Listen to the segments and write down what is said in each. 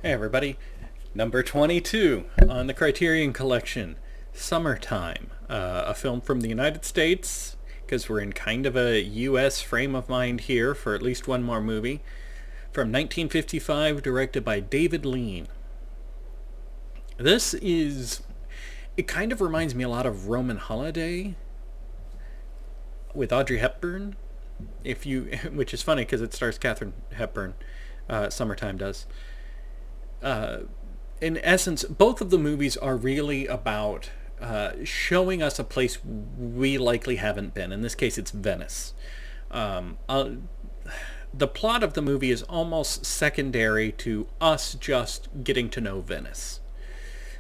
Hey everybody, number 22 on the Criterion Collection, Summertime, a film from the United States, because we're in kind of a US frame of mind here for at least one more movie, from 1955, directed by David Lean. It kind of reminds me a lot of Roman Holiday with Audrey Hepburn, which is funny because it stars Katharine Hepburn, Summertime does. In essence, both of the movies are really about showing us a place we likely haven't been. In this case, it's Venice. The plot of the movie is almost secondary to us just getting to know Venice.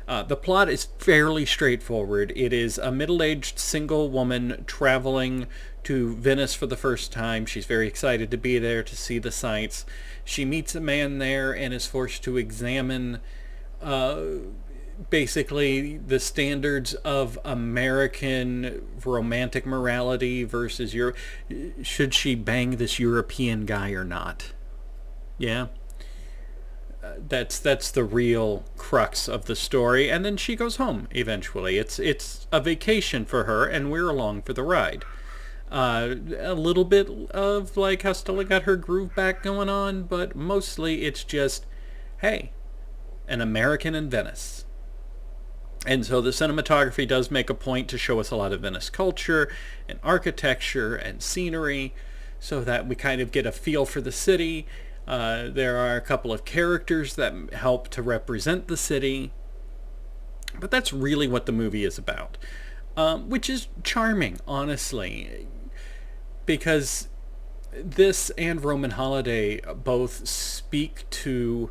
The plot is fairly straightforward. It is a middle-aged single woman traveling to Venice for the first time. She's very excited to be there to see the sights. She meets a man there and is forced to examine basically the standards of American romantic morality versus Europe. Should she bang this European guy or not? Yeah. That's the real crux of the story, and then she goes home eventually. It's a vacation for her, and we're along for the ride. A little bit of like how Stella got her groove back going on, but mostly it's just, hey, an American in Venice. And so the cinematography does make a point to show us a lot of Venice culture and architecture and scenery, so that we kind of get a feel for the city. There are a couple of characters that help to represent the city. But that's really what the movie is about. Which is charming, honestly. Because this and Roman Holiday both speak to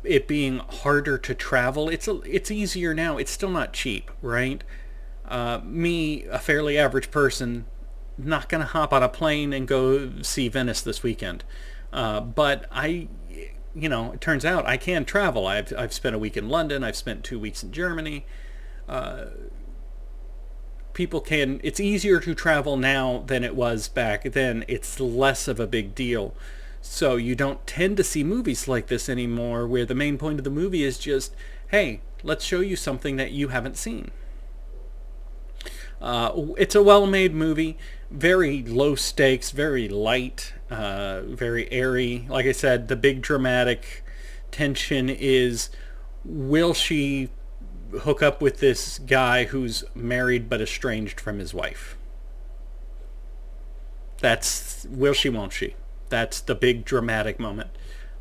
it being harder to travel. It's easier now. It's still not cheap, right? Me, a fairly average person, not going to hop on a plane and go see Venice this weekend. But it turns out I can travel. I've spent a week in London. I've spent 2 weeks in Germany. It's easier to travel now than it was back then. It's less of a big deal. So you don't tend to see movies like this anymore, where the main point of the movie is just, hey, let's show you something that you haven't seen. It's a well-made movie, very low stakes, very light, very airy. Like I said, the big dramatic tension is, will she hook up with this guy who's married but estranged from his wife? That's, will she, won't she? That's the big dramatic moment.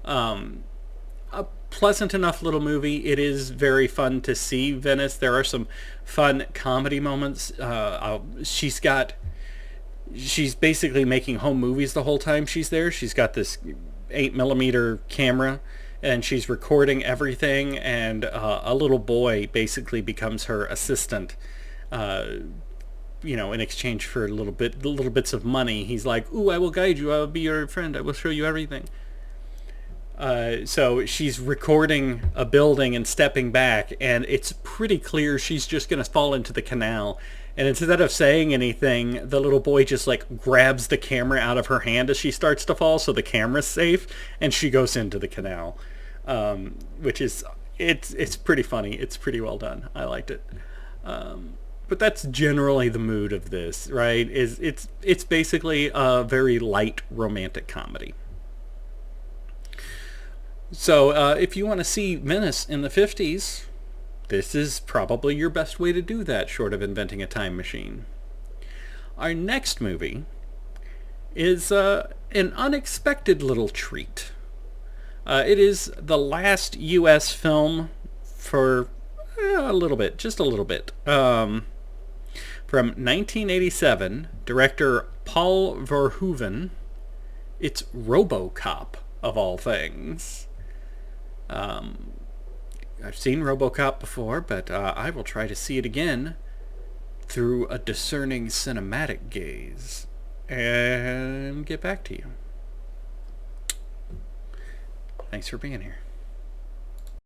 A pleasant enough little movie. It is very fun to see Venice. There are some fun comedy moments. She's basically making home movies the whole time she's there. She's got this 8mm camera, and she's recording everything, and a little boy basically becomes her assistant. In exchange for little bits of money. He's like, "Ooh, I will guide you. I will be your friend. I will show you everything." So she's recording a building and stepping back, and it's pretty clear she's just going to fall into the canal. And instead of saying anything, the little boy just like grabs the camera out of her hand as she starts to fall, so the camera's safe, and she goes into the canal, which is it's pretty funny. It's pretty well done. I liked it. But that's generally the mood of this, right? It's basically a very light romantic comedy. So if you want to see Venice in the 50s, this is probably your best way to do that, short of inventing a time machine. Our next movie is an unexpected little treat. It is the last U.S. film for a little bit, just a little bit. From 1987, director Paul Verhoeven. It's RoboCop, of all things. I've seen RoboCop before, but I will try to see it again through a discerning cinematic gaze and get back to you. Thanks for being here.